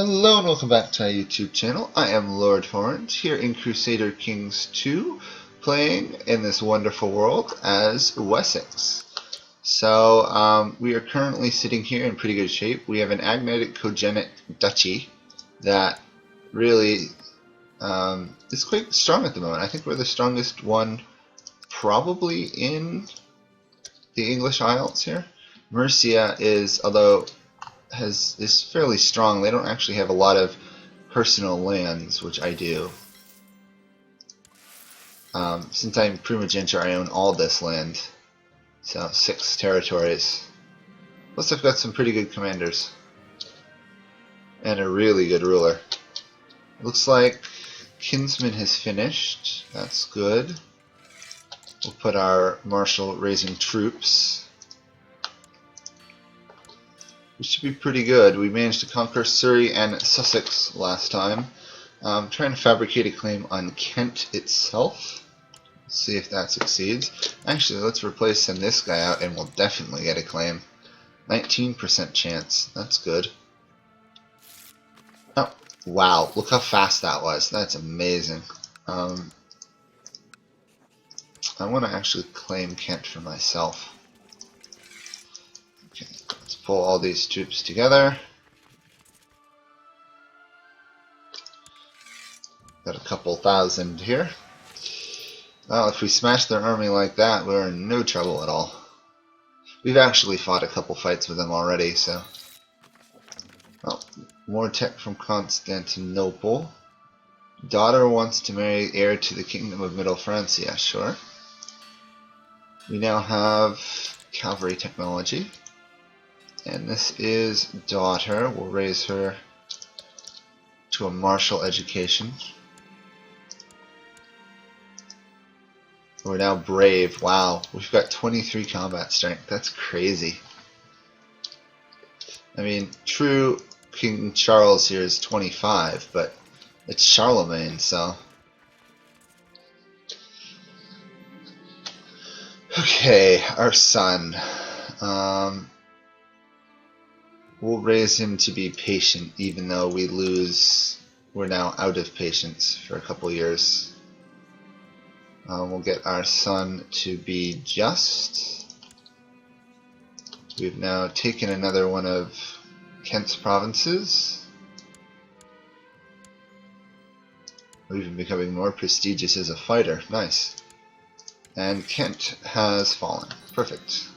Hello and welcome back to our YouTube channel. I am Lord Forwind here in Crusader Kings 2, playing in this wonderful world as Wessex. So we are currently sitting here in pretty good shape. We have an agnatic cogenic duchy that really is quite strong at the moment. I think we're the strongest one probably in the English Isles here. Mercia is, although is fairly strong. They don't actually have a lot of personal lands, which I do. Since I'm primogeniture, I own all this land. So 6 territories. Plus I've got some pretty good commanders. And a really good ruler. Looks like Kinsman has finished. That's good. We'll put our marshal raising troops. We should be pretty good. We managed to conquer Surrey and Sussex last time. Trying to fabricate a claim on Kent itself. See if that succeeds. Actually, let's replace send this guy out and we'll definitely get a claim. 19% chance. That's good. Oh, wow. Look how fast that was. That's amazing. I want to actually claim Kent for myself. Okay, let's pull all these troops together. Got a couple thousand here. Well, if we smash their army like that, we're in no trouble at all. We've actually fought a couple fights with them already, so... Oh, more tech from Constantinople. Daughter wants to marry heir to the Kingdom of Middle France. Yeah, sure. We now have cavalry technology. And this is daughter. We'll raise her to a martial education. We're now brave. Wow, we've got 23 combat strength. That's crazy. I mean, true King Charles here is 25, but it's Charlemagne, so... Okay, our son. We'll raise him to be patient, even though we're now out of patience for a couple years. We'll get our son to be just. We've now taken another one of Kent's provinces. We're even becoming more prestigious as a fighter. Nice. And Kent has fallen. Perfect.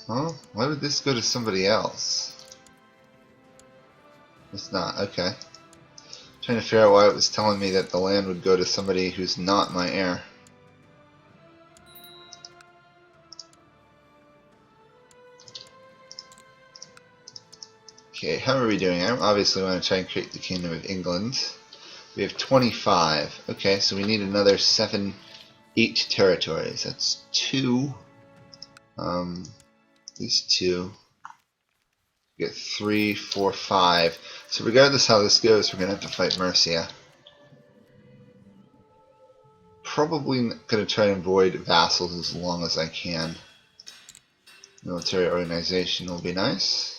Huh? Why would this go to somebody else? It's not. Okay. Trying to figure out why it was telling me that the land would go to somebody who's not my heir. Okay, how are we doing? I obviously want to try and create the Kingdom of England. We have 25. Okay, so we need another 8 territories. That's 2. These 2. We get 3, 4, 5. So regardless how this goes, we're going to have to fight Mercia. Probably going to try and avoid vassals as long as I can. Military organization will be nice.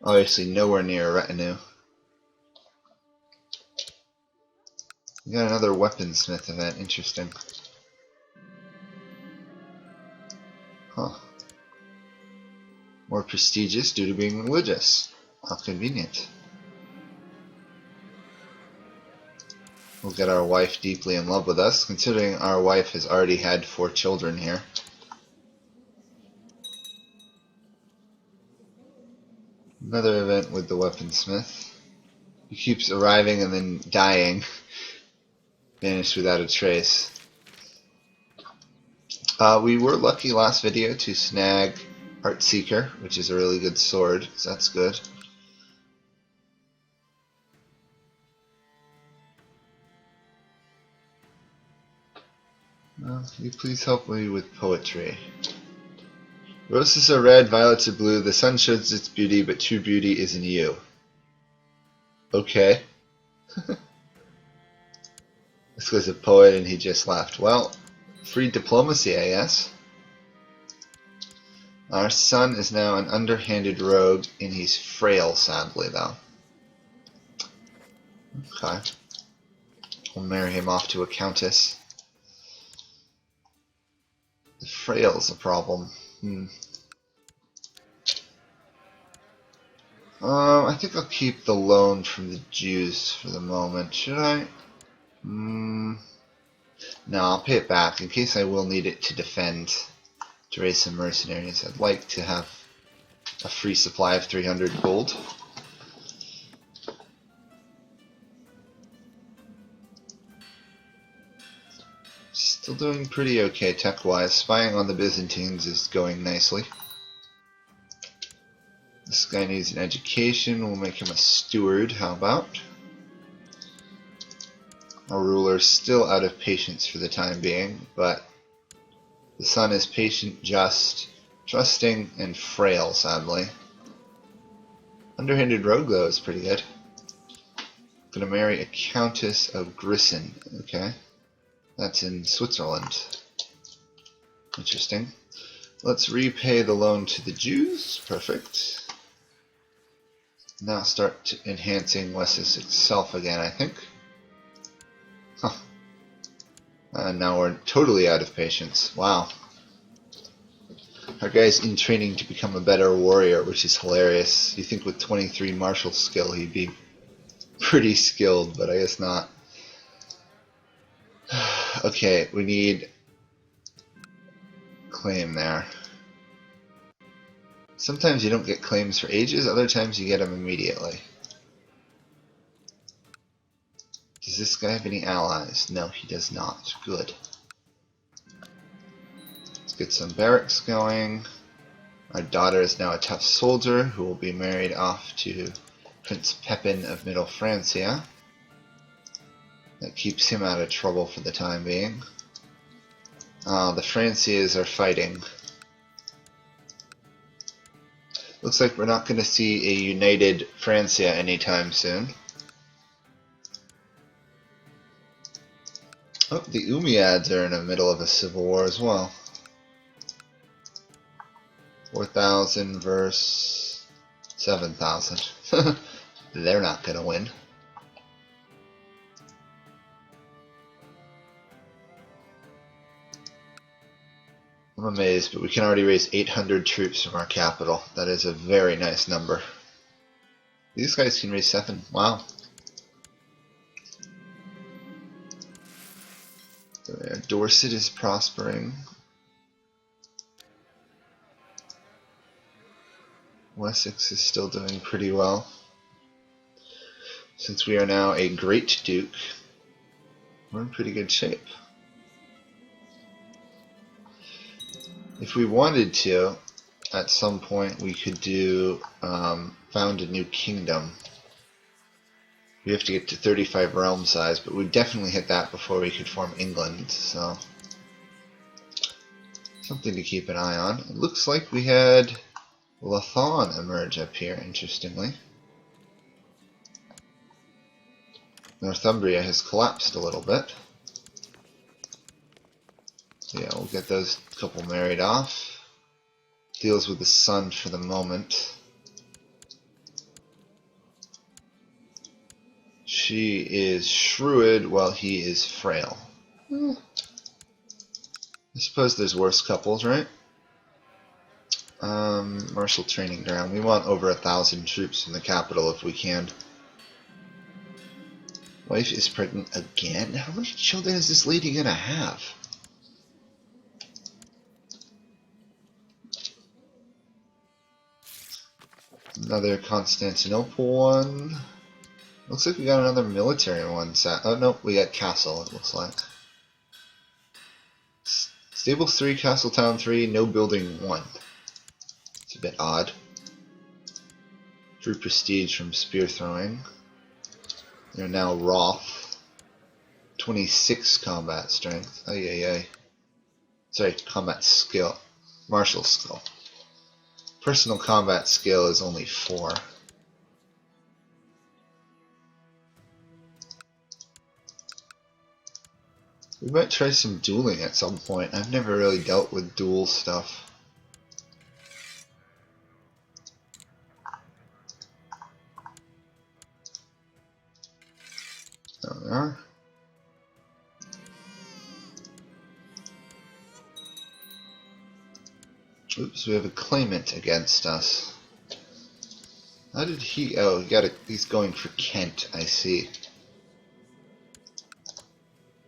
Obviously nowhere near a retinue. We got another weaponsmith event. Interesting. Huh. More prestigious due to being religious. How convenient. We'll get our wife deeply in love with us, considering our wife has already had 4 children here. Another event with the weaponsmith. He keeps arriving and then dying. Vanished without a trace. We were lucky last video to snag Heartseeker, which is a really good sword, so that's good. Can you please help me with poetry? Roses are red, violets are blue, the sun shows its beauty, but true beauty is in you. Okay. This guy's a poet and he just left. Well, free diplomacy, I guess. Our son is now an underhanded rogue, and he's frail, sadly, though. Okay. We'll marry him off to a countess. The frail's a problem. I think I'll keep the loan from the Jews for the moment. Should I? No, I'll pay it back in case I will need it to defend, to raise some mercenaries. I'd like to have a free supply of 300 gold. Still doing pretty okay tech-wise. Spying on the Byzantines is going nicely. This guy needs an education. We'll make him a steward. How about? Our ruler's still out of patience for the time being, but the son is patient, just, trusting, and frail, sadly. Underhanded rogue, though, is pretty good. Gonna marry a Countess of Grisson. Okay. That's in Switzerland. Interesting. Let's repay the loan to the Jews. Perfect. Now start enhancing Wessex itself again, I think. Huh. And now we're totally out of patience. Wow. Our guy's in training to become a better warrior, which is hilarious. You think with 23 martial skill he'd be pretty skilled, but I guess not. Okay, we need claim there. Sometimes you don't get claims for ages, other times you get them immediately. Does this guy have any allies? No, he does not. Good. Let's get some barracks going. Our daughter is now a tough soldier who will be married off to Prince Pepin of Middle Francia. That keeps him out of trouble for the time being. The Francias are fighting. Looks like we're not going to see a united Francia anytime soon. Oh, the Umayyads are in the middle of a civil war as well. 4,000 versus 7,000. They're not going to win. I'm amazed, but we can already raise 800 troops from our capital. That is a very nice number. These guys can raise 7. Wow. There, Dorset is prospering. Wessex is still doing pretty well. Since we are now a Great Duke, we're in pretty good shape. If we wanted to, at some point we could do found a new kingdom. We have to get to 35 realm size, but we'd definitely hit that before we could form England, so something to keep an eye on. It looks like we had Lathon emerge up here, interestingly. Northumbria has collapsed a little bit. So yeah, we'll get those couple married off. Deals with the son for the moment. She is shrewd while he is frail. I suppose there's worse couples, right? Martial training ground. We want over 1,000 troops in the capital if we can. Wife is pregnant again? How many children is this lady gonna have? Another Constantinople one. Looks like we got another military one. Oh no, we got castle, it looks like. Stables 3, Castle Town 3, no building 1. It's a bit odd. Drew prestige from spear throwing. They're now Wroth. 26 combat strength. Ay. Sorry, combat skill. Martial skill. Personal combat skill is only 4. We might try some dueling at some point. I've never really dealt with duel stuff. are. Oops, we have a claimant against us. How did he... Oh, he's going for Kent, I see.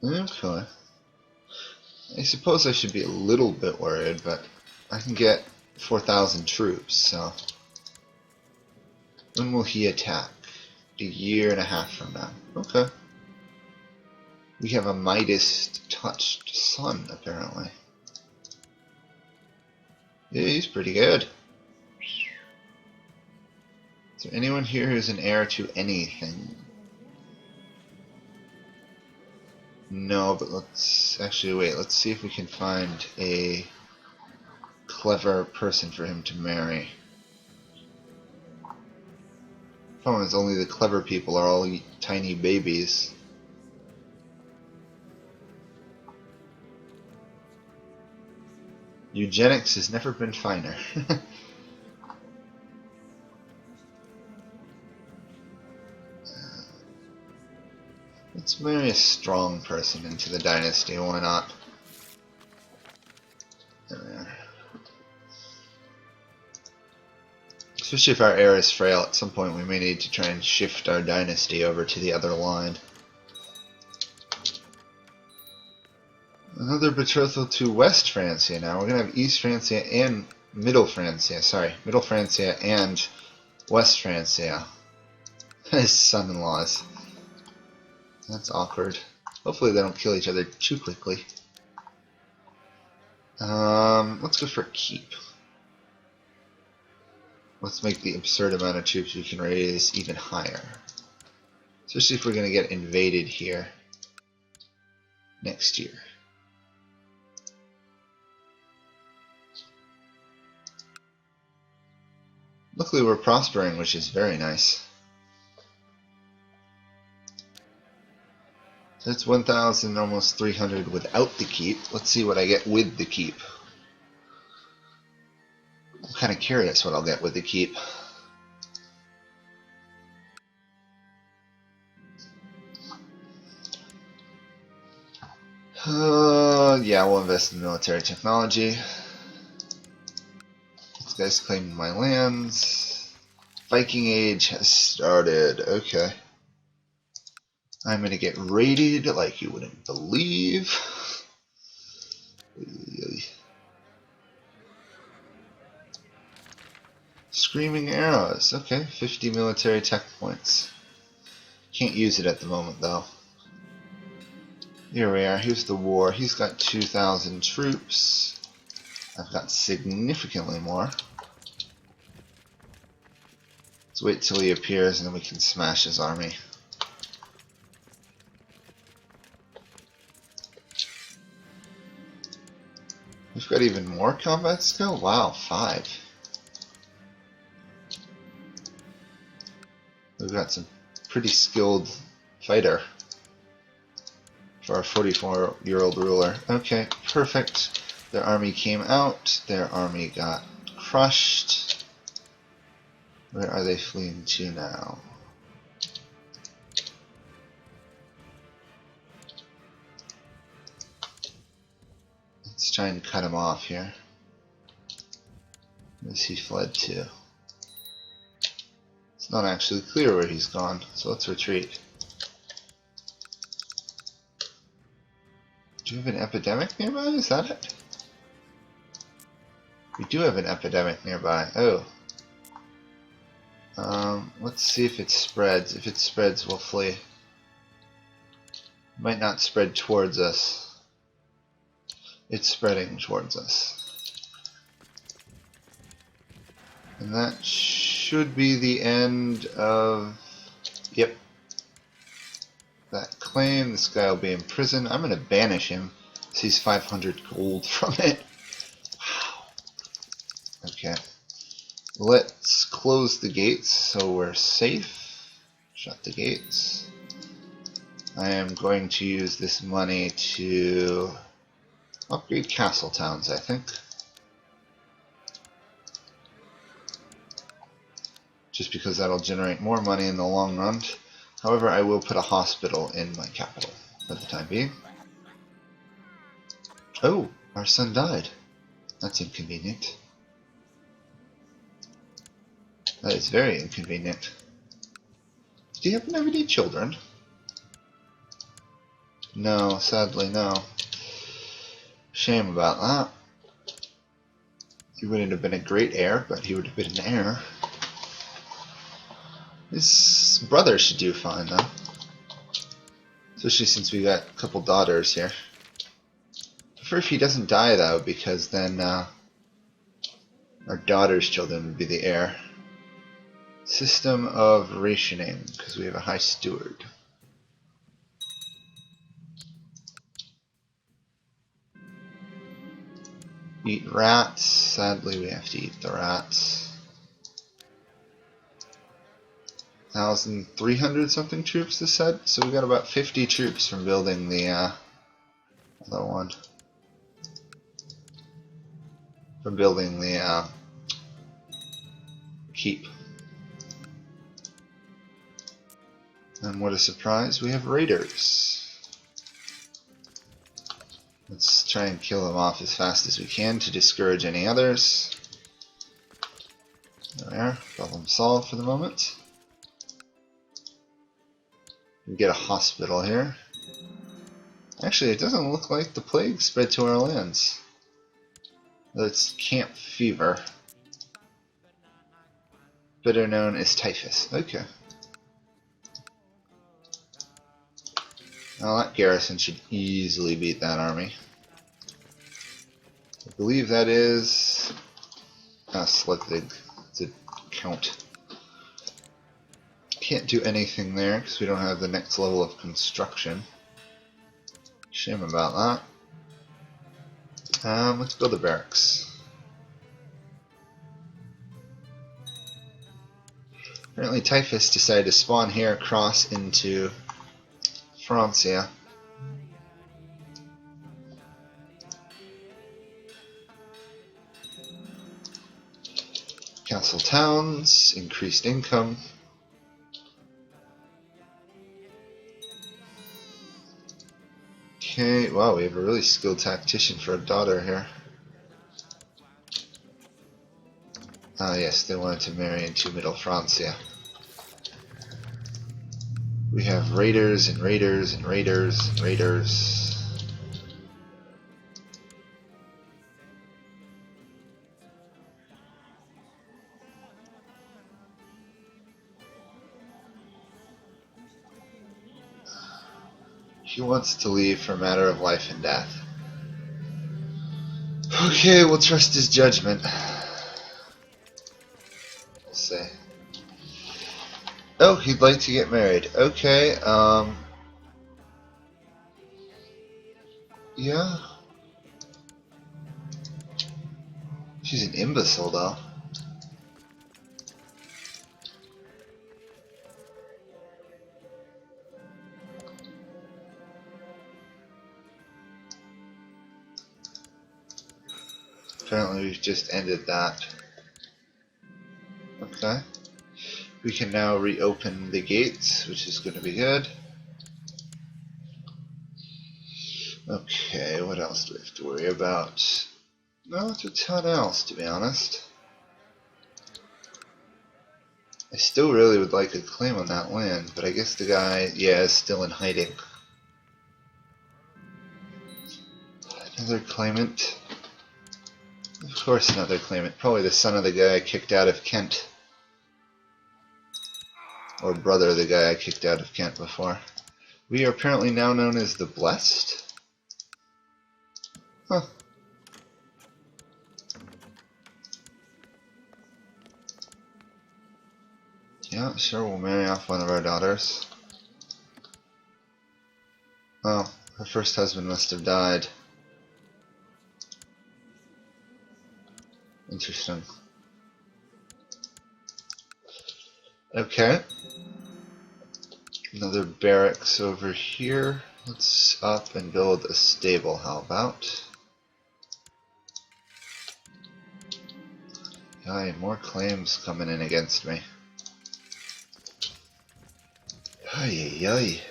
Okay. I suppose I should be a little bit worried, but I can get 4,000 troops, so... When will he attack? A year and a half from now. Okay. We have a Midas-touched son, apparently. Yeah, he's pretty good. Is there anyone here who's an heir to anything? No, but let's actually wait. Let's see if we can find a clever person for him to marry. Problem is, only the clever people are all tiny babies. Eugenics has never been finer. Let's marry a strong person into the dynasty, why not? There we are. Especially if our heir is frail, at some point we may need to try and shift our dynasty over to the other line. Another betrothal to West Francia now. We're going to have East Francia and Middle Francia. Sorry, Middle Francia and West Francia. His son-in-laws. That's awkward. Hopefully they don't kill each other too quickly. Let's go for a keep. Let's make the absurd amount of troops we can raise even higher. Especially if we're going to get invaded here next year. Luckily we're prospering, which is very nice. That's 1,000, almost 300 without the keep. Let's see what I get with the keep. I'm kind of curious what I'll get with the keep. Yeah, we'll invest in military technology. This guy's claiming my lands. Viking Age has started. Okay. I'm gonna get raided like you wouldn't believe. Screaming arrows. Okay, 50 military tech points. Can't use it at the moment though. Here we are. Here's the war. He's got 2,000 troops. I've got significantly more. Let's wait till he appears and then we can smash his army. We've got even more combat skill? Wow, 5. We've got some pretty skilled fighter for our 44-year-old ruler. Okay, perfect. Their army came out. Their army got crushed. Where are they fleeing to now? Let's try and cut him off here. Where's he fled to? It's not actually clear where he's gone, so let's retreat. Do we have an epidemic nearby? Is that it? We do have an epidemic nearby. Oh. Let's see if it spreads. If it spreads, we'll flee. It might not spread towards us. It's spreading towards us. And that should be the end of... Yep. That claim. This guy will be in prison. I'm going to banish him. Sees 500 gold from it. Wow. Okay. Let's close the gates so we're safe. Shut the gates. I am going to use this money to upgrade castle towns, I think. Just because that'll generate more money in the long run. However, I will put a hospital in my capital for the time being. Oh, our son died. That's inconvenient. That is very inconvenient. Do you happen to have any children? No, sadly no. Shame about that. He wouldn't have been a great heir, but he would have been an heir. His brother should do fine though. Especially since we got a couple daughters here. Prefer if he doesn't die though, because then our daughter's children would be the heir. System of rationing, because we have a high steward. Eat rats. Sadly, we have to eat the rats. 1,300 something troops, this said. So we got about 50 troops from building the other one. From building the keep. And what a surprise, we have raiders. Let's try and kill them off as fast as we can to discourage any others. There we are, problem solved for the moment. We get a hospital here. Actually, it doesn't look like the plague spread to our lands. It's camp fever, better known as typhus. Okay. Well, that garrison should easily beat that army. I believe that is Slugvig. It's a count. Can't do anything there because we don't have the next level of construction. Shame about that. Let's build a barracks. Apparently typhus decided to spawn here across into Francia. Castle towns, increased income. Okay, wow, we have a really skilled tactician for a daughter here. Ah yes, they wanted to marry into Middle Francia. We have raiders and raiders and raiders and raiders. He wants to leave for a matter of life and death. Okay, we'll trust his judgment. We'll see. Oh, he'd like to get married. Okay, yeah. She's an imbecile, though. Apparently we've just ended that. Okay. We can now reopen the gates, which is going to be good. Okay, what else do we have to worry about? Not a ton else, to be honest. I still really would like a claim on that land, but I guess the guy, yeah, is still in hiding. Another claimant. Of course another claimant. Probably the son of the guy I kicked out of Kent. Or brother of the guy I kicked out of Kent before. We are apparently now known as the Blessed. Huh. Yeah, sure, we'll marry off one of our daughters. Oh, her first husband must have died. Interesting. Okay. Another barracks over here. Let's up and build a stable, how about? Aye, more claims coming in against me. Ay, ay, ay.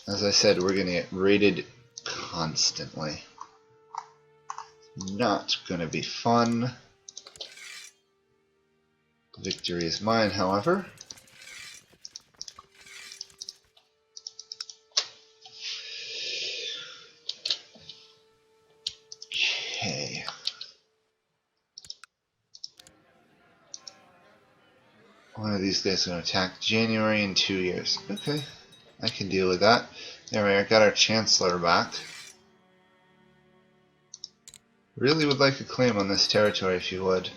As I said, we're going to get raided constantly. Not going to be fun. Victory is mine, however. Okay. One of these guys is going to attack January in 2 years. Okay, I can deal with that. There we are, got our Chancellor back. Really would like a claim on this territory if you would.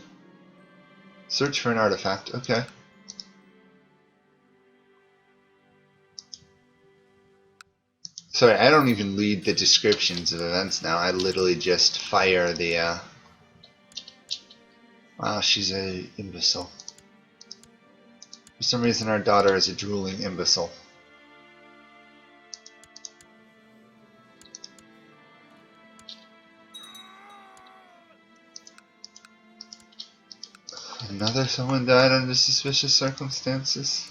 Search for an artifact, okay. Sorry, I don't even read the descriptions of events now. I literally just fire the, Wow, she's a imbecile. For some reason our daughter is a drooling imbecile. Another someone died under suspicious circumstances.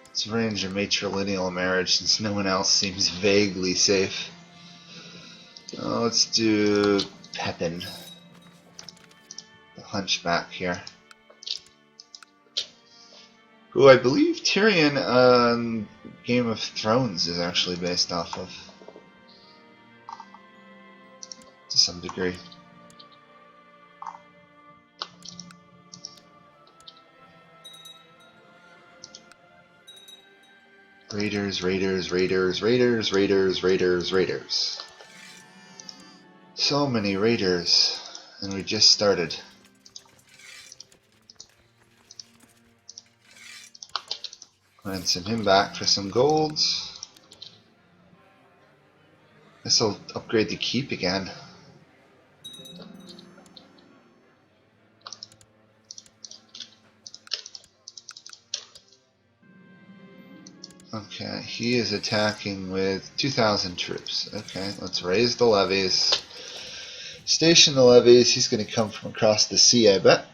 Let's arrange a matrilineal marriage since no one else seems vaguely safe. Let's do Pepin, the hunchback here. Who I believe Tyrion on Game of Thrones is actually based off of. To some degree. Raiders, raiders, raiders, raiders, raiders, raiders, raiders. So many raiders, and we just started. Go ahead and send him back for some golds. This'll upgrade the keep again. Okay, he is attacking with 2,000 troops. Okay, let's raise the levies. Station the levies. He's going to come from across the sea, I bet.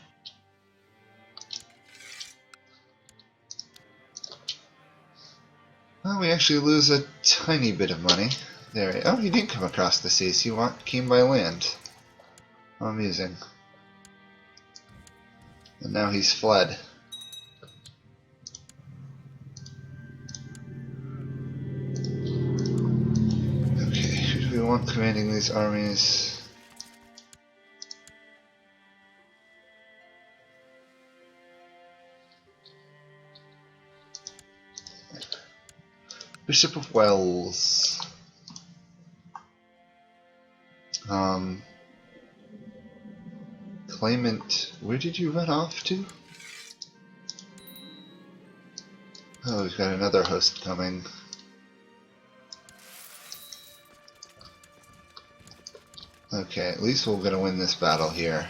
Well, we actually lose a tiny bit of money. There. Oh, he didn't come across the seas. He came by land. Amusing. And now he's fled. Okay, who do we want commanding these armies? Bishop of Wells. Claimant, where did you run off to? Oh, we've got another host coming. Okay, at least we're going to win this battle here.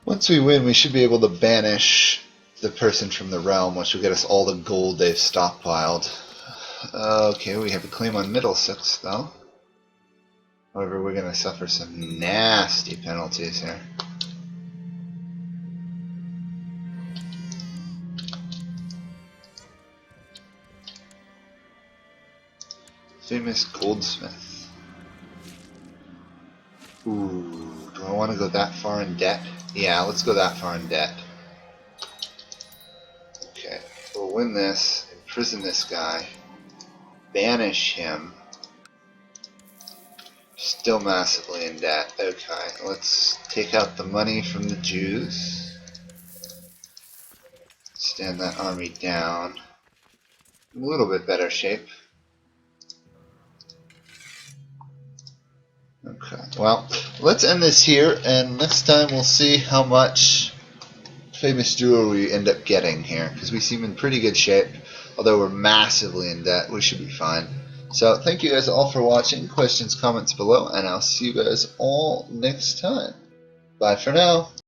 Once we win, we should be able to banish the person from the realm, which will get us all the gold they've stockpiled. Okay, we have a claim on Middlesex, though. However, we're going to suffer some nasty penalties here. Famous goldsmith. Ooh, do I want to go that far in debt? Yeah, let's go that far in debt. Okay, we'll win this, imprison this guy, banish him. Still massively in debt. Okay, let's take out the money from the Jews. Stand that army down. A little bit better shape. Okay, well, let's end this here, and next time we'll see how much famous jewelry we end up getting here, because we seem in pretty good shape. Although we're massively in debt, we should be fine. So thank you guys all for watching. Questions, comments below, and I'll see you guys all next time. Bye for now.